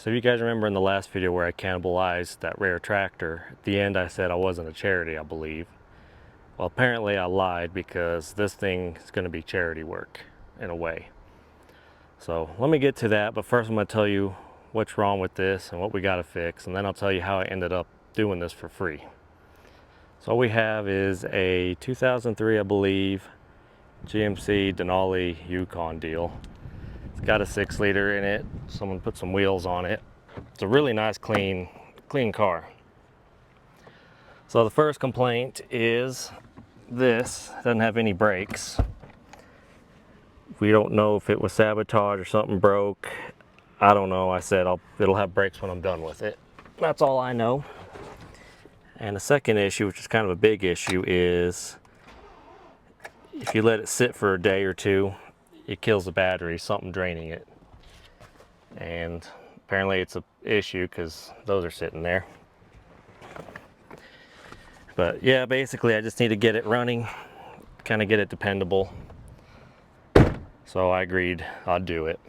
So if you guys remember in the last video where I cannibalized that rare tractor, at the end I said I wasn't a charity, I believe. Well, apparently I lied, because this thing is going to be charity work in a way. So let me get to that, but first I'm going to tell you what's wrong with this and what we got to fix, and then I'll tell you how I ended up doing this for free. So all we have is a 2003, I believe, GMC Denali Yukon deal. It's got a 6-liter in it. Someone put some wheels on it. It's a really nice, clean car. So the first complaint is this doesn't have any brakes. We don't know if it was sabotage or something broke. I don't know. I said it'll have brakes when I'm done with it. That's all I know. And the second issue, which is kind of a big issue, is if you let it sit for a day or two, it kills the battery, something draining it. And apparently it's an issue because those are sitting there. But yeah, basically I just need to get it running, kind of get it dependable. So I agreed I'd do it.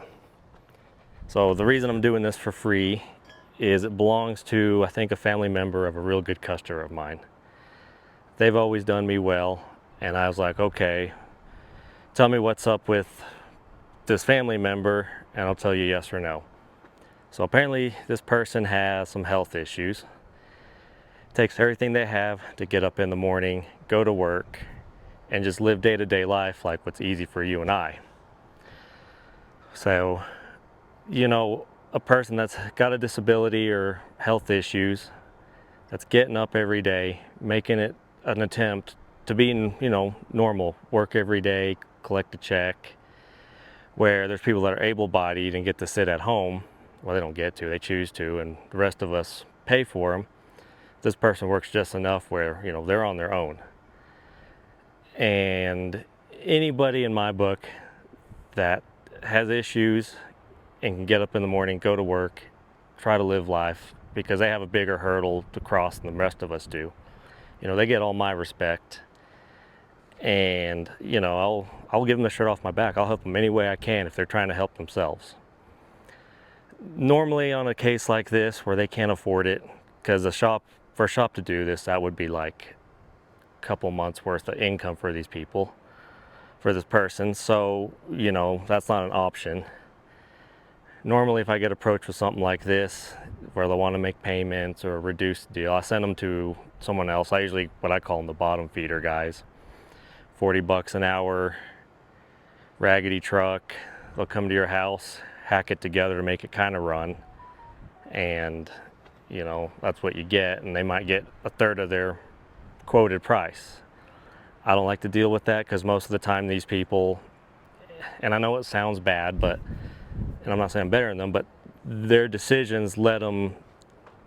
So the reason I'm doing this for free is it belongs to, I think, a family member of a real good customer of mine. They've always done me well, and I was like, okay, tell me what's up with this family member and I'll tell you yes or no. So apparently this person has some health issues. Takes everything they have to get up in the morning, go to work, and just live day-to-day life like what's easy for you and I. So, you know, a person that's got a disability or health issues, that's getting up every day, making it an attempt to be, you know, normal, work every day, collect a check, where there's people that are able-bodied and get to sit at home. Well, they don't get to, they choose to, and the rest of us pay for them. This person works just enough where, you know, they're on their own. And anybody in my book that has issues and can get up in the morning, go to work, try to live life, because they have a bigger hurdle to cross than the rest of us do. You know, they get all my respect. And, you know, I'll give them the shirt off my back. I'll help them any way I can if they're trying to help themselves. Normally on a case like this where they can't afford it, because for a shop to do this, that would be like a couple months worth of income for these people, for this person. So, you know, that's not an option. Normally if I get approached with something like this, where they want to make payments or reduce the deal, I send them to someone else. I usually, what I call them, the bottom feeder guys. 40 bucks an hour, raggedy truck. They'll come to your house, hack it together to make it kind of run. And, you know, that's what you get, and they might get a third of their quoted price. I don't like to deal with that, because most of the time these people, and I know it sounds bad, but, and I'm not saying I'm better than them, but their decisions led them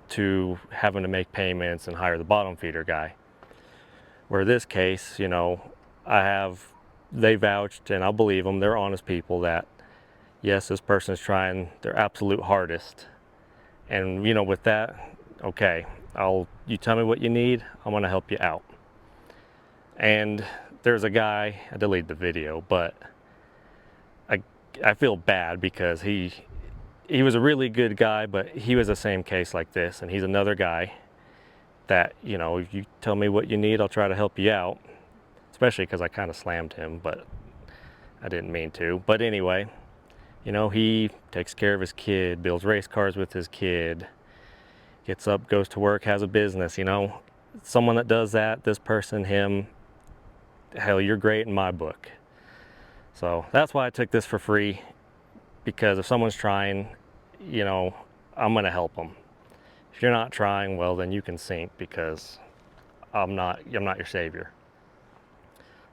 to having to make payments and hire the bottom feeder guy. Where this case, you know, they vouched, and I'll believe them, they're honest people, that yes, this person's trying their absolute hardest. And, you know, with that, okay, you tell me what you need, I'm gonna help you out. And there's a guy, I deleted the video, but I feel bad, because he was a really good guy, but he was the same case like this, and he's another guy that, you know, if you tell me what you need, I'll try to help you out. Especially because I kind of slammed him, but I didn't mean to. But anyway, you know, he takes care of his kid, builds race cars with his kid, gets up, goes to work, has a business, you know. Someone that does that, this person, him, hell, you're great in my book. So that's why I took this for free, because if someone's trying, you know, I'm going to help them. If you're not trying, well, then you can sink, because I'm not your savior.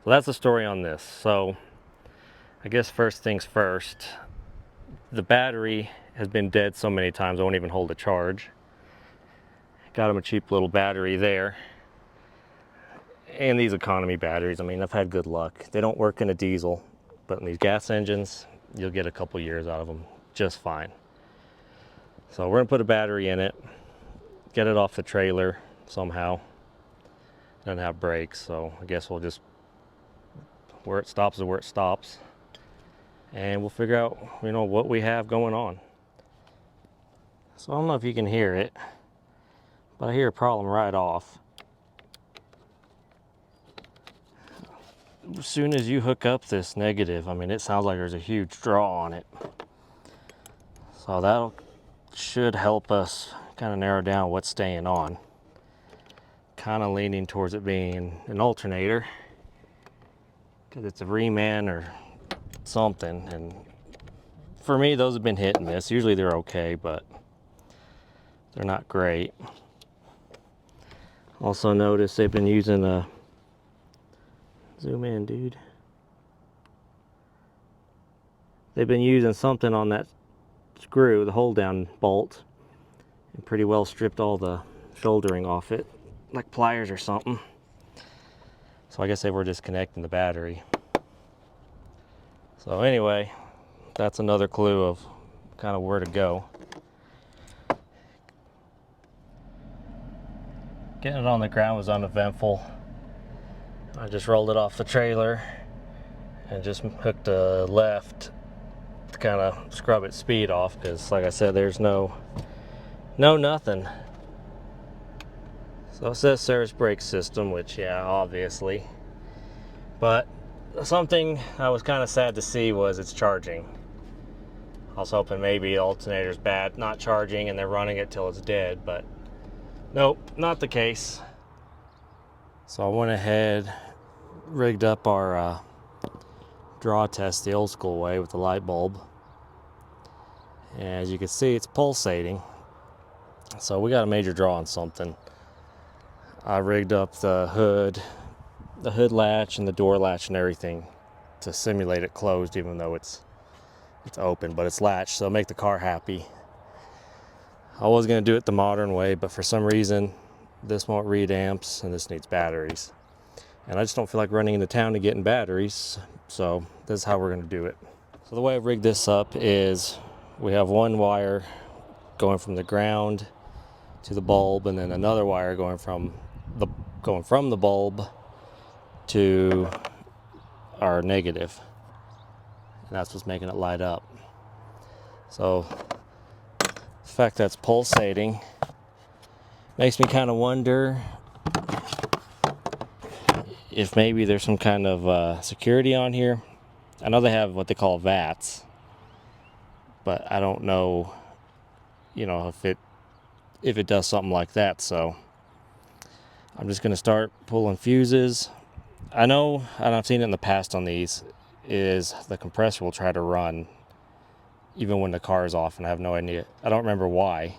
So that's the story on this. So I guess first things first, the battery has been dead so many times I won't even hold a charge. Got him a cheap little battery there. And these economy batteries, I mean, I've had good luck. They don't work in a diesel, but in these gas engines, you'll get a couple years out of them just fine. So we're gonna put a battery in it, get it off the trailer somehow. Doesn't have brakes, so I guess we'll just, where it stops is where it stops, and we'll figure out, you know, what we have going on. So I don't know if you can hear it, but I hear a problem right off. As soon as you hook up this negative, I mean, it sounds like there's a huge draw on it. So that should help us kind of narrow down what's staying on. Kind of leaning towards it being an alternator, because it's a reman or something. And for me, those have been hit and miss. Usually they're okay, but they're not great. Also notice they've been using a, zoom in, dude. They've been using something on that screw, the hold down bolt, and pretty well stripped all the shouldering off it, like pliers or something. So I guess they were disconnecting the battery. So anyway, that's another clue of kind of where to go. Getting it on the ground was uneventful. I just rolled it off the trailer and just hooked a left to kind of scrub its speed off, because like I said, there's no nothing. So it says service brake system, which yeah, obviously. But something I was kind of sad to see was it's charging. I was hoping maybe the alternator's bad, not charging, and they're running it till it's dead, but nope, not the case. So I went ahead, rigged up our draw test the old school way with the light bulb. And as you can see, it's pulsating. So we got a major draw on something. I rigged up the hood latch and the door latch and everything to simulate it closed, even though it's open, but it's latched, so make the car happy. I was going to do it the modern way, but for some reason this won't read amps and this needs batteries, and I just don't feel like running into town to getting batteries, so this is how we're going to do it. So the way I've rigged this up is we have one wire going from the ground to the bulb, and then another wire going from the bulb to our negative, and that's what's making it light up. So the fact that it's pulsating makes me kind of wonder if maybe there's some kind of security on here. I know they have what they call VATs, but I don't know, if it does something like that. So I'm just going to start pulling fuses. I know, and I've seen it in the past on these, is the compressor will try to run even when the car is off, and I have no idea. I don't remember why.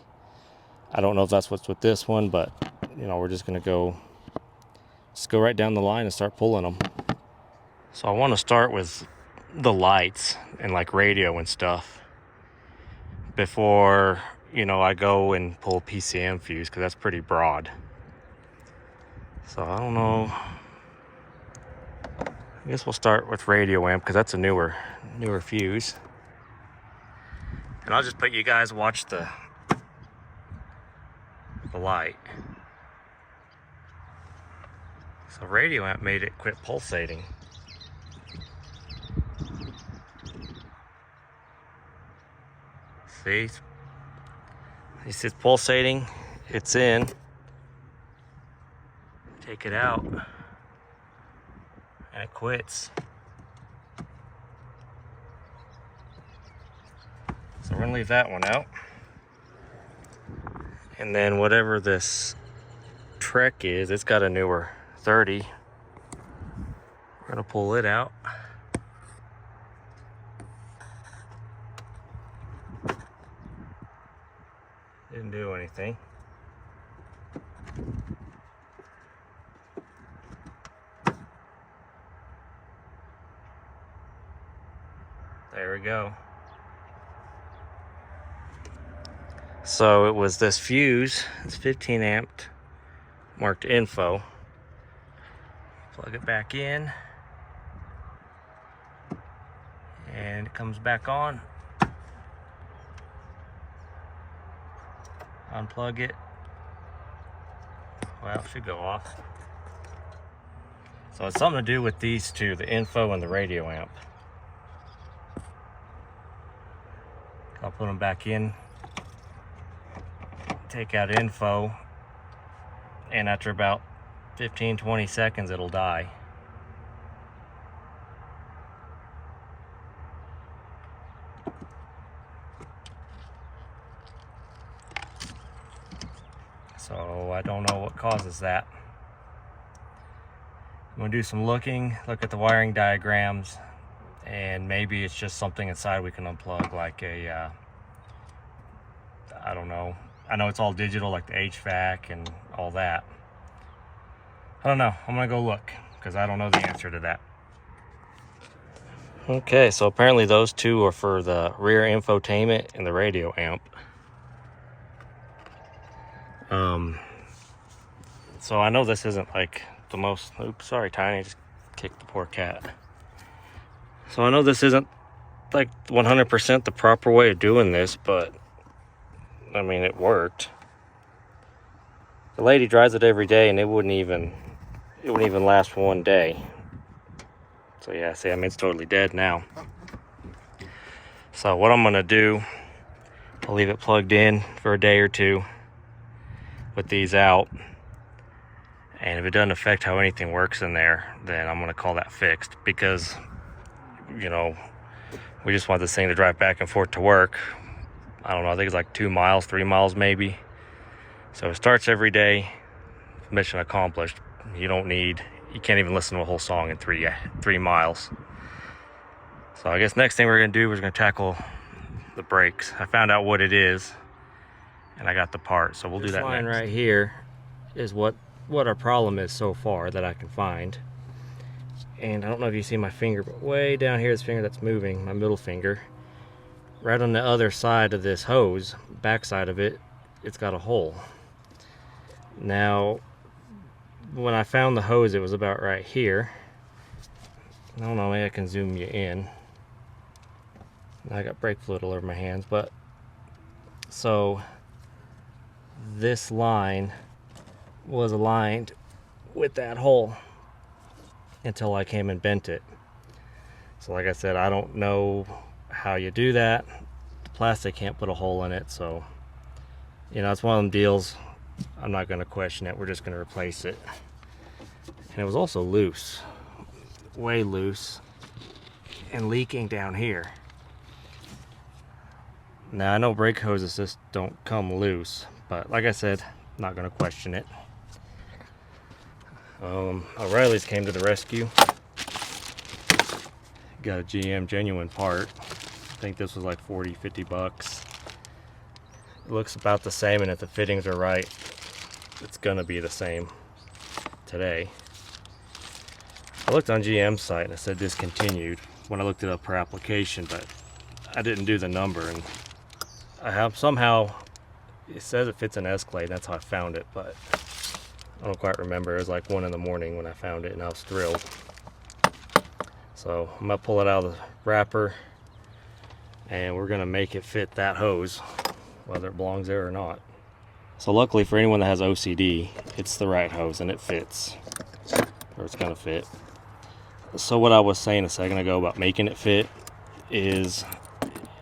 I don't know if that's what's with this one, but we're just going to go right down the line and start pulling them. So I want to start with the lights and like radio and stuff before I go and pull PCM fuse, because that's pretty broad. So I don't know. I guess we'll start with radio amp, because that's a newer fuse. And I'll just put you guys watch the light. So radio amp made it quit pulsating. See? It's pulsating. It's in. Take it out. And it quits. So we're gonna leave that one out. And then whatever this Trek is, it's got a newer 30. We're gonna pull it out. Didn't do anything. There we go. So it was this fuse, it's 15 amp, marked info. Plug it back in, and it comes back on. Unplug it. Well, it should go off. So it's something to do with these two, the info and the radio amp. I'll put them back in. take out info, and after about 15-20 seconds it'll die. So I don't know what causes that. I'm gonna do some looking, look at the wiring diagrams, and maybe it's just something inside we can unplug, like a I don't know. I know it's all digital, like the HVAC and all that. I don't know. I'm gonna go look because I don't know the answer to that. Okay, so apparently those two are for the rear infotainment and the radio amp. So I know this isn't like the most, oops, sorry Tiny, just kicked the poor cat. So I know this isn't like 100% the proper way of doing this, but I mean, it worked. The lady drives it every day and it wouldn't even last for one day. So yeah, see, I mean, it's totally dead now. So what I'm gonna do, I'll leave it plugged in for a day or two with these out. And if it doesn't affect how anything works in there, then I'm gonna call that fixed, because, you know, we just want this thing to drive back and forth to work. I don't know, I think it's like 2 miles, 3 miles maybe. So it starts every day, mission accomplished. You can't even listen to a whole song in 3 miles. So I guess next thing we're gonna do is we're gonna tackle the brakes. I found out what it is, and I got the part, so we'll do that next. This line right here is what our problem is so far that I can find. And I don't know if you see my finger, but way down here, this finger that's moving, my middle finger, right on the other side of this hose, back side of it, it's got a hole. Now, when I found the hose, it was about right here. I don't know, maybe I can zoom you in. I got brake fluid all over my hands, but so this line was aligned with that hole until I came and bent it. So like I said, I don't know how you do that. The plastic can't put a hole in it, so you know, it's one of them deals. I'm not going to question it. We're just going to replace it. And it was also loose, way loose, and leaking down here. Now I know brake hoses just don't come loose, but like I said, I'm not going to question it. O'Reilly's came to the rescue. Got a GM genuine part. I think this was like 40-50 bucks. It looks about the same, and if the fittings are right, it's gonna be the same today. I looked on GM's site and it said discontinued when I looked it up per application, but I didn't do the number, and I have somehow, it says it fits an Escalade, that's how I found it, but I don't quite remember. It was like 1 in the morning when I found it, and I was thrilled. So I'm gonna pull it out of the wrapper, and we're gonna make it fit that hose, whether it belongs there or not. So luckily for anyone that has OCD, it's the right hose and it fits, or it's gonna fit. So what I was saying a second ago about making it fit is,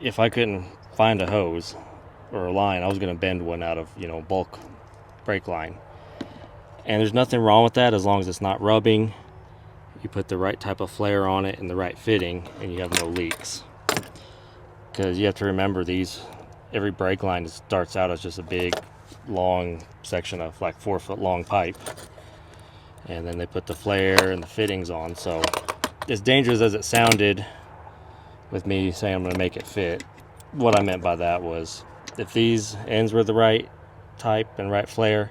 if I couldn't find a hose or a line, I was gonna bend one out of, you know, bulk brake line. And there's nothing wrong with that as long as it's not rubbing. You put the right type of flare on it and the right fitting, and you have no leaks. Because you have to remember, every brake line starts out as just a big long section of like 4-foot long pipe, and then they put the flare and the fittings on. So as dangerous as it sounded with me saying I'm going to make it fit, what I meant by that was, if these ends were the right type and right flare,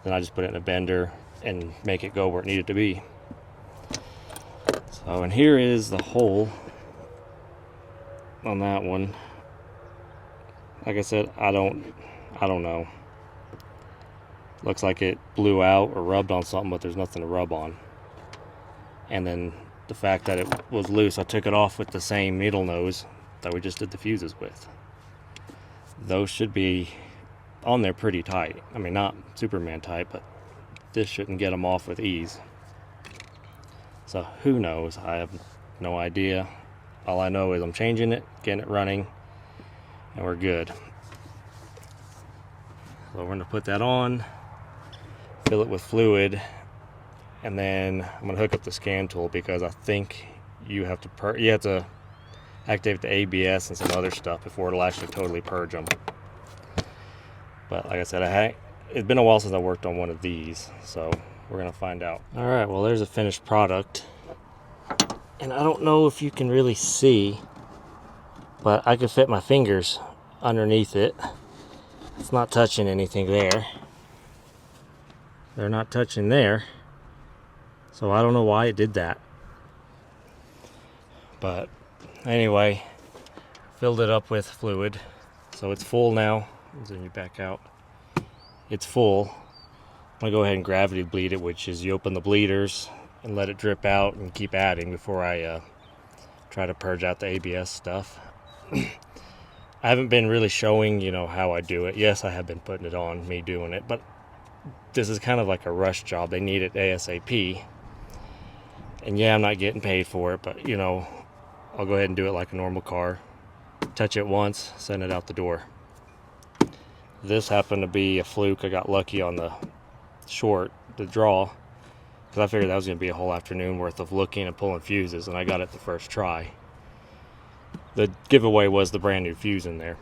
then I just put it in a bender and make it go where it needed to be. So, and here is the hole on that one. Like I said, I don't know. Looks like it blew out or rubbed on something, but there's nothing to rub on. And then the fact that it was loose, I took it off with the same needle nose that we just did the fuses with. Those should be on there pretty tight. I mean, not Superman tight, but this shouldn't get them off with ease. So who knows? I have no idea. All I know is I'm changing it, getting it running, and we're good. So we're gonna put that on, fill it with fluid, and then I'm gonna hook up the scan tool because I think you have to activate the ABS and some other stuff before it'll actually totally purge them. But like I said, it's been a while since I worked on one of these, so we're gonna find out. All right, well, there's a finished product, and I don't know if you can really see, but I could fit my fingers underneath it. It's not touching anything there. They're not touching there, so I don't know why it did that. But anyway, filled it up with fluid, so it's full now. Then you back out. It's full. I'm gonna go ahead and gravity bleed it, which is you open the bleeders and let it drip out and keep adding before I try to purge out the ABS stuff. I haven't been really showing, how I do it. Yes, I have been putting it on, me doing it, but this is kind of like a rush job. They need it ASAP. And yeah, I'm not getting paid for it, but I'll go ahead and do it like a normal car. Touch it once, send it out the door. This happened to be a fluke. I got lucky on the draw, because I figured that was going to be a whole afternoon worth of looking and pulling fuses, and I got it the first try. The giveaway was the brand new fuse in there.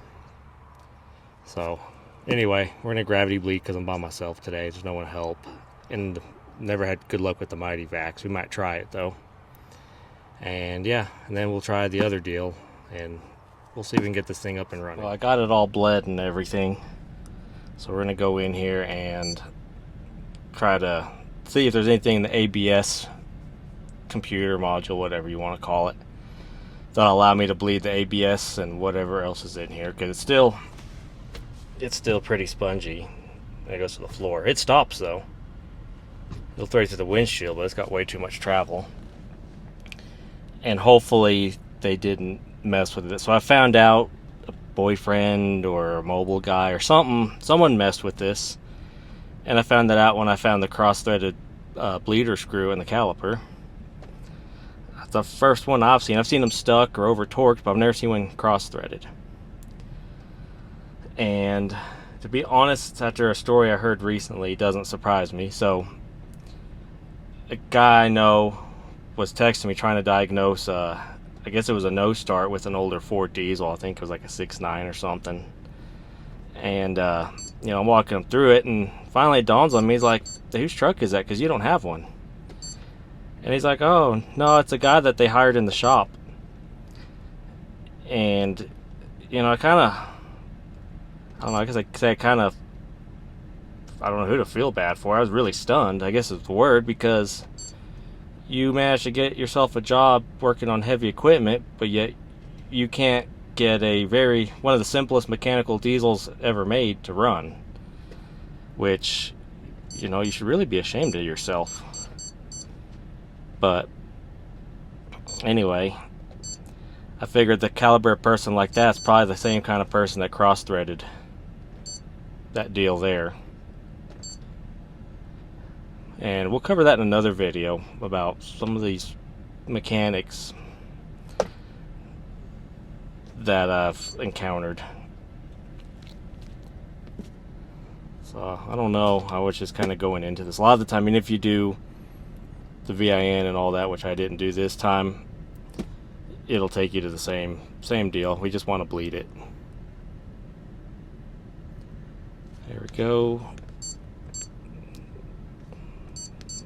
So anyway, we're going to gravity bleed because I'm by myself today. There's no one to help, and never had good luck with the Mighty Vacs. We might try it though. And yeah, and then we'll try the other deal, and we'll see if we can get this thing up and running. Well, I got it all bled and everything, so we're gonna go in here and try to see if there's anything in the ABS computer module, whatever you want to call it, that'll allow me to bleed the ABS and whatever else is in here, because it's still pretty spongy. It goes to the floor. It stops though. It'll throw you through the windshield, but it's got way too much travel. And hopefully they didn't mess with it. So I found out a boyfriend or a mobile guy or someone messed with this, and I found that out when I found the cross-threaded bleeder screw in the caliper. That's the first one I've seen. I've seen them stuck or over torqued, but I've never seen one cross-threaded. And to be honest, after a story I heard recently, it doesn't surprise me. So a guy I know was texting me trying to diagnose I guess it was a no start with an older Ford diesel. I think it was like a 6.9 or something. And I'm walking him through it, and finally it dawns on me. He's like, whose truck is that? Because you don't have one. And he's like, oh no, it's a guy that they hired in the shop. And I don't know, I guess I say I don't know who to feel bad for. I was really stunned, I guess is the word, because you managed to get yourself a job working on heavy equipment, but yet you can't get one of the simplest mechanical diesels ever made to run, which you should really be ashamed of yourself. But anyway, I figured the caliber of person like that's probably the same kind of person that cross-threaded that deal there. And we'll cover that in another video about some of these mechanics that I've encountered. So I don't know, I was just kind of going into this. A lot of the time, if you do the VIN and all that, which I didn't do this time, it'll take you to the same deal. We just want to bleed it. There we go.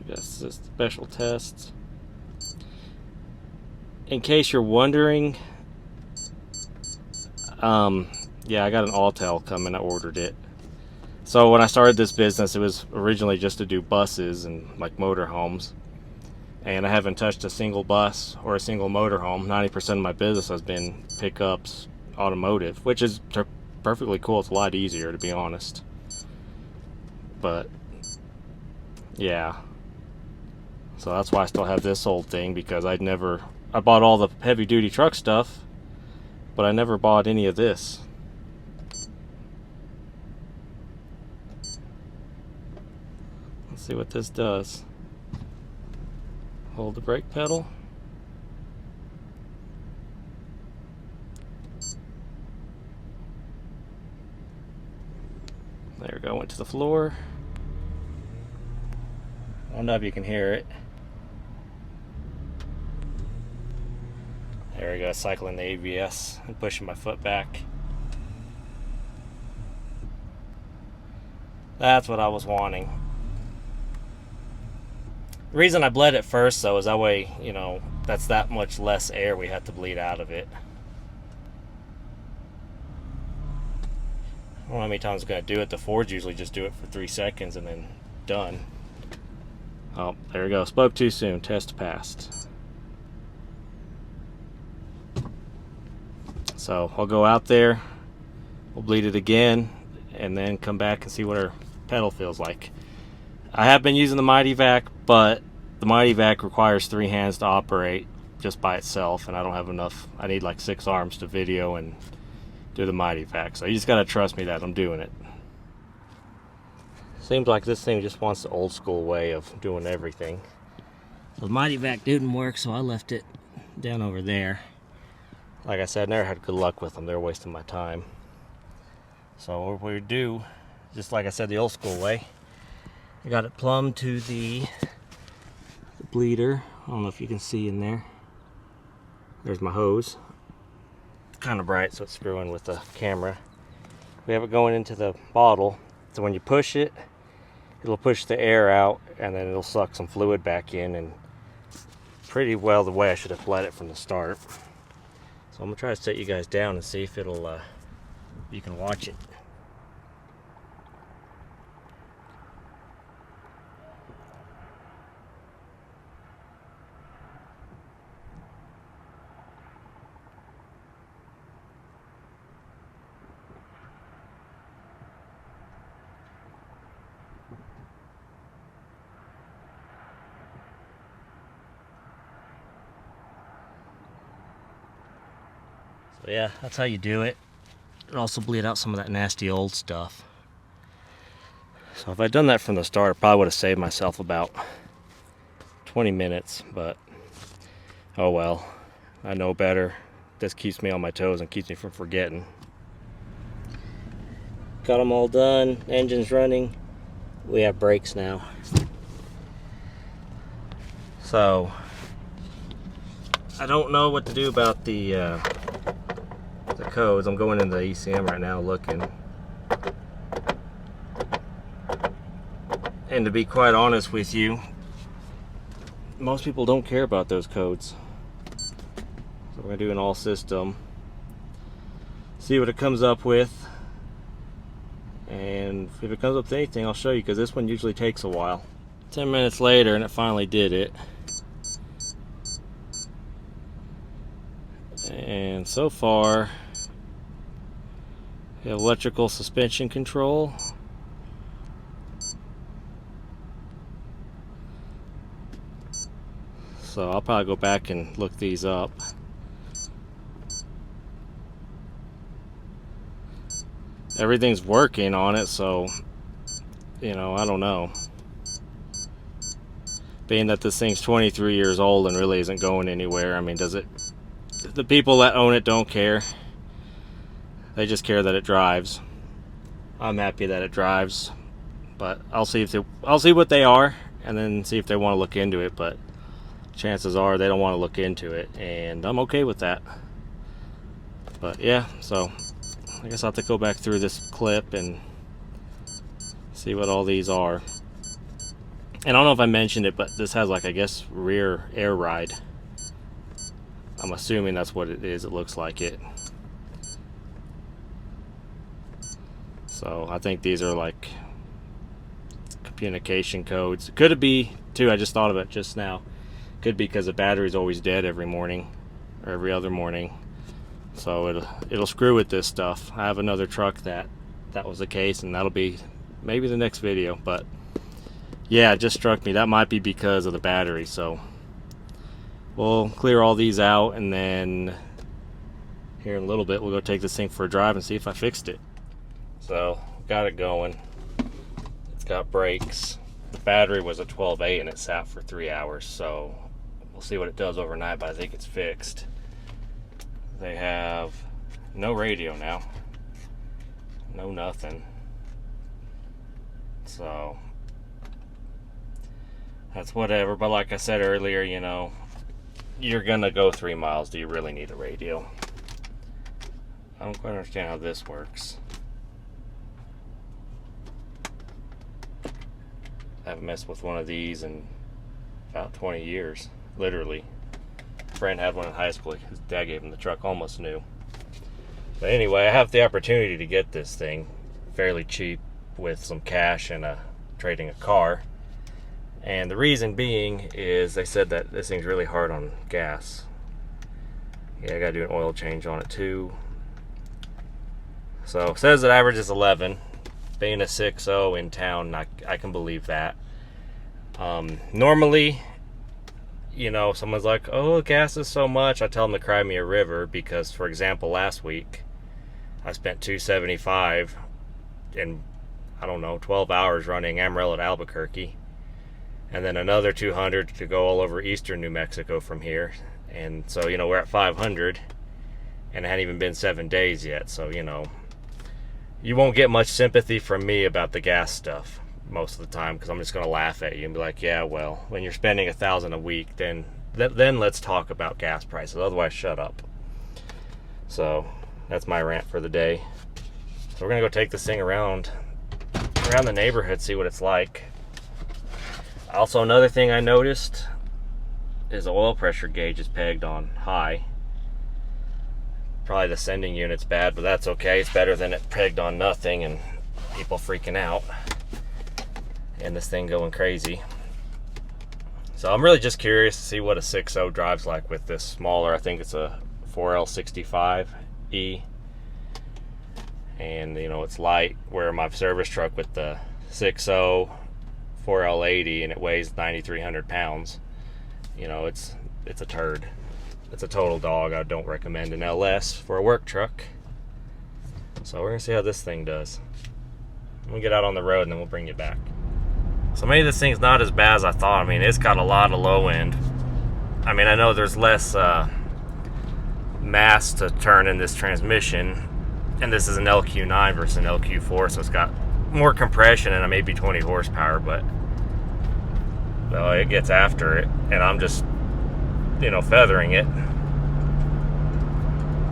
That's the special tests. In case you're wondering, yeah, I got an Autel coming. I ordered it. So when I started this business, it was originally just to do buses and like motorhomes, and I haven't touched a single bus or a single motorhome. 90% of my business has been pickups, automotive, which is perfectly cool. It's a lot easier, to be honest. But yeah, so that's why I still have this old thing, because I bought all the heavy duty truck stuff, but I never bought any of this. Let's see what this does. Hold the brake pedal. There we go, went to the floor. I don't know if you can hear it. There we go, cycling the ABS and pushing my foot back. That's what I was wanting. The reason I bled it first though is that way, you know, that's that much less air we have to bleed out of it. I don't know how many times I'm going to do it. The Fords usually just do it for 3 seconds and then done. Oh, there we go. Spoke too soon. Test passed. So I'll go out there, we'll bleed it again, and then come back and see what our pedal feels like. I have been using the Mighty Vac, but the Mighty Vac requires 3 hands to operate just by itself, and I don't have enough. I need like 6 arms to video and do the Mighty Vac, so you just gotta trust me that I'm doing it. Seems like this thing just wants the old school way of doing everything. The Mighty Vac didn't work, so I left it down over there. Like I said, I never had good luck with them. They're wasting my time. So what we do, just like I said, the old school way. I got it plumbed to the bleeder. I don't know if you can see in there. There's my hose. It's kind of bright, so it's screwing with the camera. We have it going into the bottle, so when you push it, it'll push the air out, and then it'll suck some fluid back in, and pretty well the way I should have bled it from the start. So I'm gonna try to set you guys down and see if it'll, you can watch it. So yeah, that's how you do it. It also bleed out some of that nasty old stuff. So if I'd done that from the start, I probably would have saved myself about 20 minutes, but oh well, I know better. This keeps me on my toes and keeps me from forgetting. Got them all done, engine's running. We have brakes now. So I don't know what to do about the codes. I'm going into the ECM right now looking. And to be quite honest with you, most people don't care about those codes. So we're going to do an all system, see what it comes up with, and if it comes up with anything I'll show you, because this one usually takes a while. 10 minutes later and it finally did it. And so far we have electrical suspension control, so I'll probably go back and look these up. Everything's working on it, so you know, I don't know. Being that this thing's 23 years old and really isn't going anywhere, I mean, does it? The people that own it don't care. They just care that it drives. I'm happy that it drives, but I'll see what they are, and then see if they want to look into it. But chances are they don't want to look into it, and I'm okay with that. But yeah, so I guess I'll have to go back through this clip and see what all these are. And I don't know if I mentioned it, but this has, like, I guess, rear air ride. I'm assuming that's what it is. It looks like it. So I think these are like communication codes. Could it be too? I just thought of it just now. Could be because the battery's always dead every morning or every other morning, so it'll screw with this stuff. I have another truck that was the case, and that'll be maybe the next video. But yeah, it just struck me that might be because of the battery. So we'll clear all these out, and then here in a little bit we'll go take this thing for a drive and see if I fixed it. So got it going. It's got brakes. The battery was a 12A and it sat for 3 hours, so we'll see what it does overnight, but I think it's fixed. They have no radio now, no nothing. So that's whatever. But like I said earlier, you know, you're gonna go 3 miles. Do you really need a radio? I don't quite understand how this works. I haven't messed with one of these in about 20 years, literally. A friend had one in high school. His dad gave him the truck, almost new. But anyway, I have the opportunity to get this thing fairly cheap with some cash and trading a car. And the reason being is they said that this thing's really hard on gas. Yeah, I gotta do an oil change on it too. So it says it averages 11. Being a 6.0 in town, I can believe that. Normally, you know, someone's like, oh, gas is so much. I tell them to cry me a river because, for example, last week I spent $275 in, I don't know, 12 hours running Amarillo to Albuquerque, and then another 200 to go all over eastern New Mexico from here. And so, you know, we're at 500, and it hadn't even been 7 days yet. So, you know, you won't get much sympathy from me about the gas stuff most of the time, because I'm just going to laugh at you and be like, yeah, well, when you're spending $1,000 a week, then let's talk about gas prices. Otherwise, shut up. So that's my rant for the day. So we're going to go take this thing around the neighborhood, see what it's like. Also, another thing I noticed is the oil pressure gauge is pegged on high. Probably the sending unit's bad, but that's okay. It's better than it pegged on nothing and people freaking out and this thing going crazy. So I'm really just curious to see what a 6.0 drives like with this smaller. I think it's a 4L65E, and you know, it's light, where my service truck with the 6.0 4L80 and it weighs 9,300 pounds. You know, it's a turd. It's a total dog. I don't recommend an LS for a work truck. So we're gonna see how this thing does. We'll get out on the road and then we'll bring you back. So maybe this thing's not as bad as I thought. I mean, it's got a lot of low end. I mean, I know there's less mass to turn in this transmission, and this is an LQ9 versus an LQ4, so it's got more compression and maybe 20 horsepower, but well, it gets after it, and I'm just, you know, feathering it.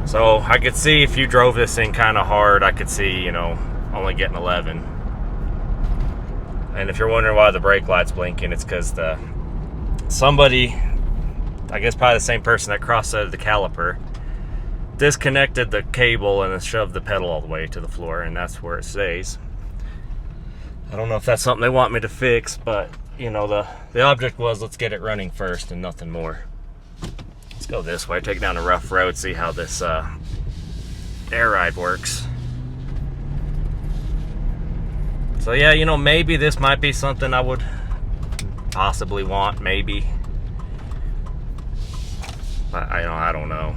So I could see if you drove this thing kind of hard, I could see, you know, only getting 11. And if you're wondering why the brake light's blinking, it's because somebody, I guess probably the same person that cross-threaded the caliper, disconnected the cable and then shoved the pedal all the way to the floor, and that's where it stays. I don't know if that's something they want me to fix, but you know, the object was, let's get it running first and nothing more. Let's go this way, take it down a rough road, see how this air ride works. So yeah, you know, maybe this might be something I would possibly want, maybe. But I don't know.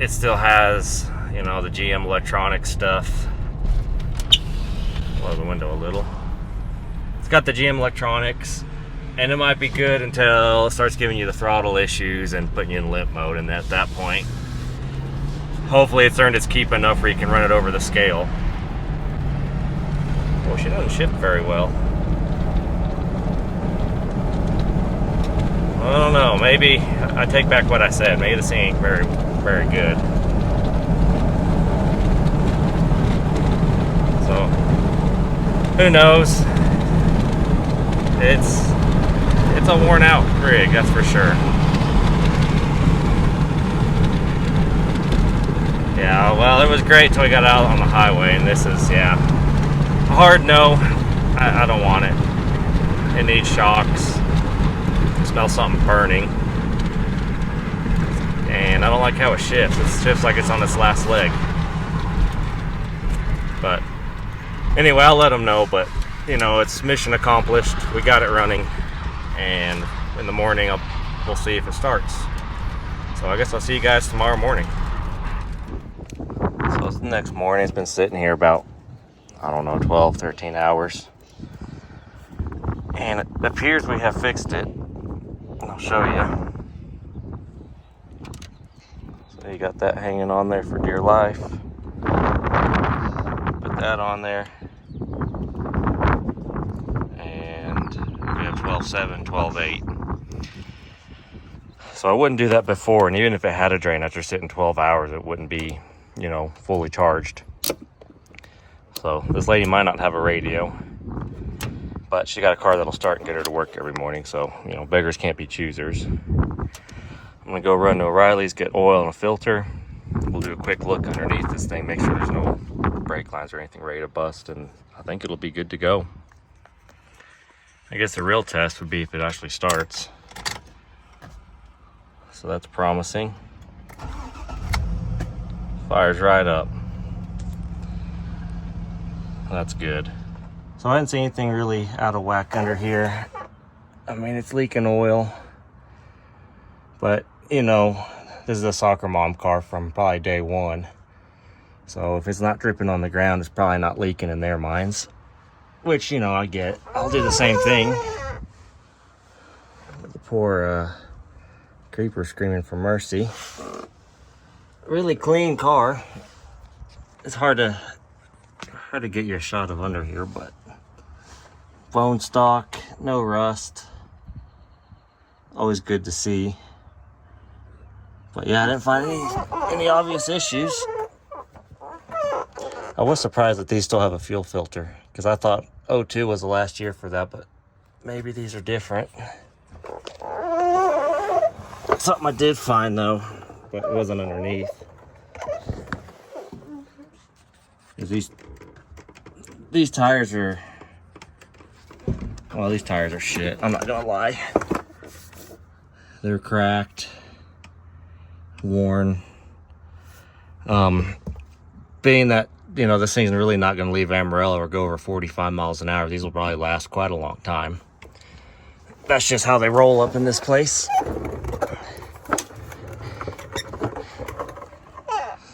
It still has, you know, the GM electronic stuff. Close the window a little. It's got the GM electronics, and it might be good until it starts giving you the throttle issues and putting you in limp mode, and at that point, hopefully it's earned its keep enough where you can run it over the scale. Well, she doesn't shift very well. I don't know, maybe I take back what I said. Maybe this ain't very, very good. So, who knows? It's a worn out rig, that's for sure. Yeah, well, it was great till we got out on the highway, and this is, yeah, a hard no. I don't want it. It needs shocks. I smell something burning. And I don't like how it shifts. It shifts like it's on its last leg. But anyway, I'll let them know, but you know, it's mission accomplished. We got it running, and in the morning we'll see if it starts. So I guess I'll see you guys tomorrow morning. So it's the next morning. It's been sitting here about, I don't know, 12, 13 hours. And it appears we have fixed it. I'll show you. So you got that hanging on there for dear life. put that on there. And we have 12.7, 12.8. So I wouldn't do that before, and even if it had a drain after sitting 12 hours, it wouldn't be, you know, fully charged. So this lady might not have a radio, but she got a car that'll start and get her to work every morning. So, you know, beggars can't be choosers. I'm gonna go run to O'Reilly's, get oil and a filter. We'll do a quick look underneath this thing, make sure there's no brake lines or anything ready to bust, and I think it'll be good to go. I guess the real test would be if it actually starts. So that's promising. Fires right up. That's good. So I didn't see anything really out of whack under here. I mean, it's leaking oil, but you know, this is a soccer mom car from probably day one. So if it's not dripping on the ground, it's probably not leaking in their minds, which, you know, I get. I'll do the same thing. The poor creeper screaming for mercy. Really clean car. It's hard to get you a shot of under here, but bone stock, no rust. Always good to see. But yeah, I didn't find any obvious issues. I was surprised that these still have a fuel filter, because I thought 02 was the last year for that, but maybe these are different. Something I did find though, but it wasn't underneath, is these tires are, well, these tires are shit. I'm not gonna lie. They're cracked, worn. Being that, you know, this thing's really not going to leave Amarillo or go over 45 miles an hour, these will probably last quite a long time. That's just how they roll up in this place.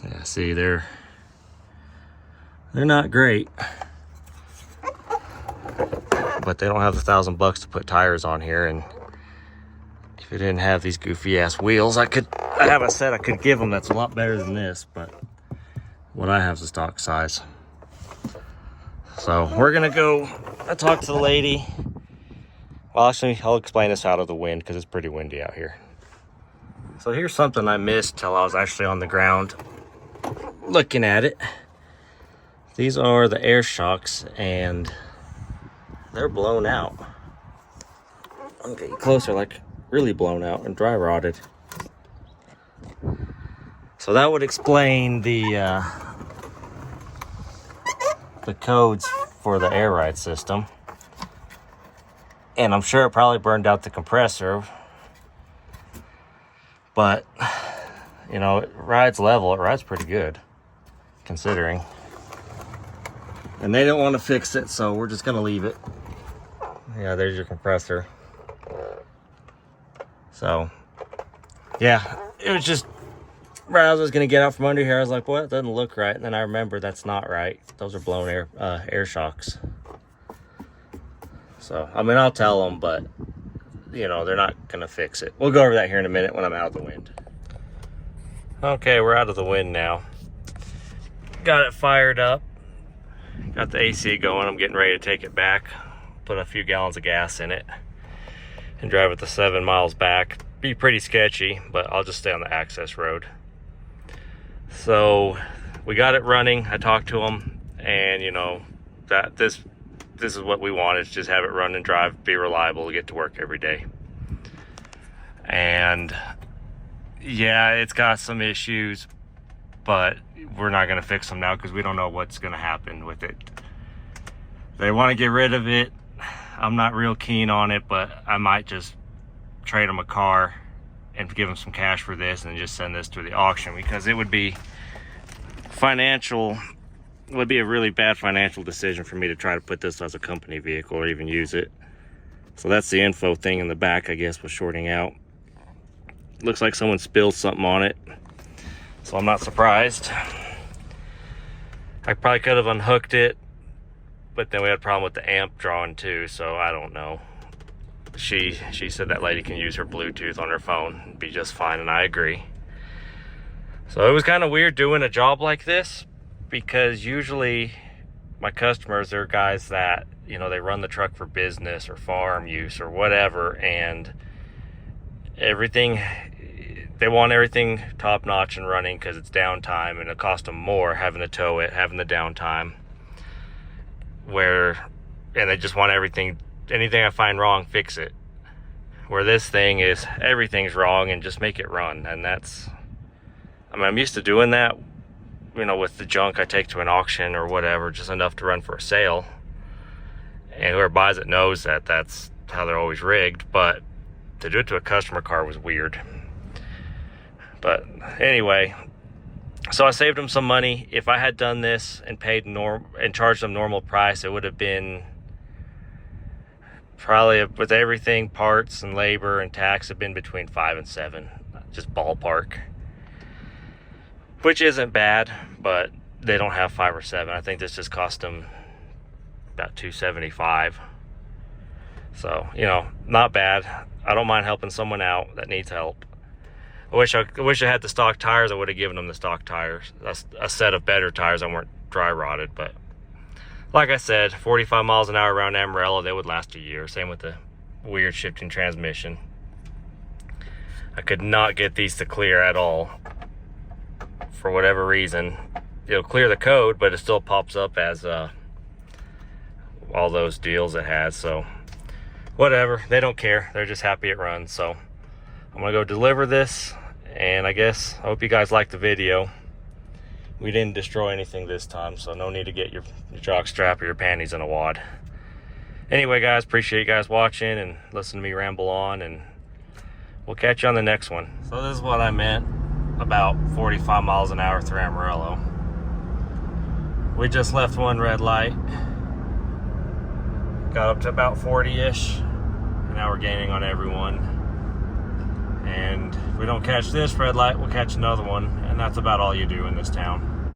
Yeah, see, they're not great, but they don't have the $1,000 to put tires on here. And if it didn't have these goofy ass wheels, I have a set I could give them that's a lot better than this, but what I have is a stock size. So we're gonna go, I talked to the lady. Well, actually, I'll explain this out of the wind because it's pretty windy out here. So here's something I missed till I was actually on the ground looking at it. These are the air shocks, and they're blown out. I'll get you closer, like really blown out and dry rotted. So that would explain the codes for the air ride system. And I'm sure it probably burned out the compressor. But, you know, it rides level. It rides pretty good, considering. And they don't want to fix it, so we're just going to leave it. Yeah, there's your compressor. So, yeah, it was just... Right, I was going to get out from under here. I was like, well, that doesn't look right. And then I remember that's not right. Those are blown air shocks. So, I mean, I'll tell them, but, you know, they're not going to fix it. We'll go over that here in a minute when I'm out of the wind. Okay, we're out of the wind now. Got it fired up. Got the AC going. I'm getting ready to take it back. Put a few gallons of gas in it. And drive it the 7 miles back. Be pretty sketchy, but I'll just stay on the access road. So we got it running. I talked to them, and you know that this is what we want, is just have it run and drive, be reliable to get to work every day. And yeah, it's got some issues, but we're not going to fix them now because we don't know what's going to happen with it. They want to get rid of it. I'm not real keen on it, but I might just trade them a car and give them some cash for this and just send this to the auction, because it would be a really bad financial decision for me to try to put this as a company vehicle or even use it. So that's the info thing in the back, I guess, was shorting out. Looks like someone spilled something on it, so I'm not surprised. I probably could have unhooked it, but then we had a problem with the amp drawing too, so I don't know. She said that lady can use her Bluetooth on her phone and be just fine, and I agree. So it was kind of weird doing a job like this, because usually my customers, they're guys that, you know, they run the truck for business or farm use or whatever, and everything, they want everything top notch and running because it's downtime, and it costs them more having to tow it, having the downtime, and they just want anything I find wrong, fix it. Where this thing is, everything's wrong and just make it run. And that's, I mean, I'm used to doing that, you know, with the junk I take to an auction or whatever, just enough to run for a sale. And whoever buys it knows that that's how they're always rigged. But to do it to a customer car was weird. But anyway, so I saved them some money. If I had done this and paid and charged them normal price, it would have been probably, with everything, parts and labor and tax, have been between 5 and 7, just ballpark, which isn't bad, but they don't have 5 or 7. I think this just cost them about $275. So, you know, not bad. I don't mind helping someone out that needs help. I wish I had the stock tires. I would have given them the stock tires. That's a set of better tires that weren't dry rotted. But like I said, 45 miles an hour around Amarillo, they would last a year. Same with the weird shifting transmission. I could not get these to clear at all. For whatever reason, it'll clear the code, but it still pops up as all those deals it has. So whatever, they don't care. They're just happy it runs. So I'm gonna go deliver this, and I hope you guys liked the video. We didn't destroy anything this time, so no need to get your jock strap or your panties in a wad. Anyway, guys, appreciate you guys watching and listening to me ramble on, and we'll catch you on the next one. So this is what I meant about 45 miles an hour through Amarillo. We just left one red light, got up to about 40-ish, and now we're gaining on everyone. And if we don't catch this red light, we'll catch another one, and that's about all you do in this town.